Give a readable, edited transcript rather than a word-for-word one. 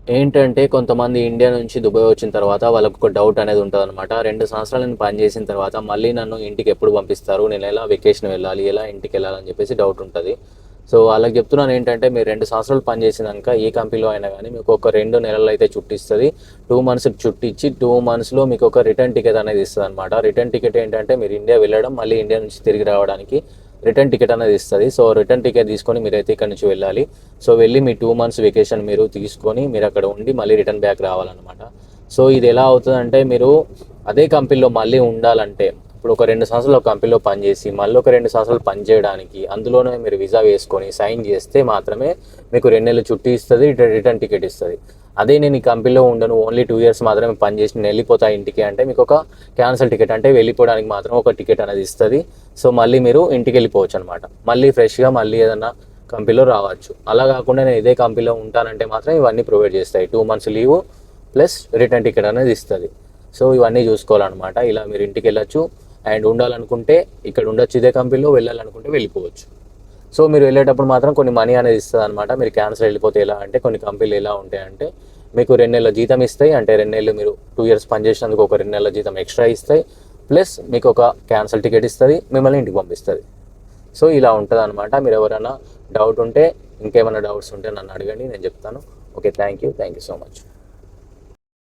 ఏంటంటే కొంతమంది ఇండియా నుంచి దుబాయ్ వచ్చిన తర్వాత వాళ్ళకు ఒక డౌట్ అనేది ఉంటుందన్నమాట. 2 సంవత్సరాలు నేను పని చేసిన తర్వాత మళ్ళీ నన్ను ఇంటికి ఎప్పుడు పంపిస్తారు? నేను ఎలా వెకేషన్ వెళ్ళాలి? ఎలా ఇంటికి వెళ్ళాలని చెప్పేసి డౌట్ ఉంటది. సో వాళ్ళకి చెప్తున్నాను ఏంటంటే మీరు 2 సంవత్సరాలు పని చేసినాక ఏ కంపెనీలో అయినా గానీ మీకు ఒక 2 నెలలు అయితే చుట్టిస్తది. 2 మంత్స్‌కి చుట్టిచ్చి 2 మంత్స్‌లో మీకు ఒక రిటర్న్ టికెట్ అనేది ఇస్తదనమాట. రిటర్న్ టికెట్ ఏంటంటే మీరు ఇండియా వెళ్ళడం, మళ్ళీ ఇండియా నుంచి తిరిగి రావడానికి రిటర్న్ టికెట్ అనేది ఇస్తది. సో రిటర్న్ టికెట్ తీసుకొని మీరైతే ఇక్కడ నుంచి వెళ్ళాలి. సో వెళ్ళి మీ 2 మంత్స్ వెకేషన్ మీరు తీసుకొని మీరు అక్కడ ఉండి మళ్ళీ రిటర్న్ బ్యాక్ రావాలన్నమాట. సో ఇది ఎలా అవుతుందంటే మీరు అదే కంపెనీలో మళ్ళీ ఉండాలంటే ఇప్పుడు ఒక 2 సంవత్సరాలు ఒక కంపెనీలో పనిచేసి మళ్ళీ ఒక 2 సంవత్సరాలు పని చేయడానికి అందులోనే మీరు వీసా వేసుకొని సైన్ చేస్తే మాత్రమే మీకు 2 నెలలు చుట్టి ఇస్తుంది, రిటర్న్ టికెట్ ఇస్తుంది. అదే నేను ఈ కంపెనీలో ఉండను, ఓన్లీ 2 ఇయర్స్ మాత్రమే పని చేసి నేను వెళ్ళిపోతా ఇంటికి అంటే మీకు ఒక క్యాన్సల్ టికెట్ అంటే వెళ్ళిపోవడానికి మాత్రం ఒక టికెట్ అనేది ఇస్తుంది. సో మళ్ళీ మీరు ఇంటికి వెళ్ళిపోవచ్చు అనమాట. మళ్ళీ ఫ్రెష్గా మళ్ళీ ఏదన్నా కంపెనీలో రావచ్చు. అలా కాకుండా నేను ఇదే కంపెనీలో ఉంటానంటే మాత్రం ఇవన్నీ ప్రొవైడ్ చేస్తాయి. 2 months leave plus return ticket అనేది ఇస్తుంది. సో ఇవన్నీ చూసుకోవాలన్నమాట. ఇలా మీరు ఇంటికి వెళ్ళొచ్చు అండ్ ఉండాలనుకుంటే ఇక్కడ ఉండొచ్చు ఇదే కంపెనీలో, వెళ్ళాలనుకుంటే వెళ్ళిపోవచ్చు. సో మీరు వెళ్ళేటప్పుడు మాత్రం కొన్ని మనీ అనేది ఇస్తుంది అనమాట. మీరు క్యాన్సిల్ వెళ్ళిపోతే ఎలా అంటే కొన్ని కంపెనీలు ఎలా ఉంటాయంటే మీకు 2 నెలల జీతం ఇస్తాయి. అంటే 2 నెలలు మీరు 2 ఇయర్స్ పనిచేసినందుకు ఒక 2 నెలల జీతం ఎక్స్ట్రా ఇస్తాయి. ప్లస్ మీకు ఒక క్యాన్సిల్ టికెట్ ఇస్తుంది, మిమ్మల్ని ఇంటికి పంపిస్తుంది. సో ఇలా ఉంటుంది అనమాట. మీరు ఎవరైనా డౌట్ ఉంటే ఇంకేమైనా డౌట్స్ ఉంటే నన్ను అడగండి, నేను చెప్తాను. Okay, thank you so much.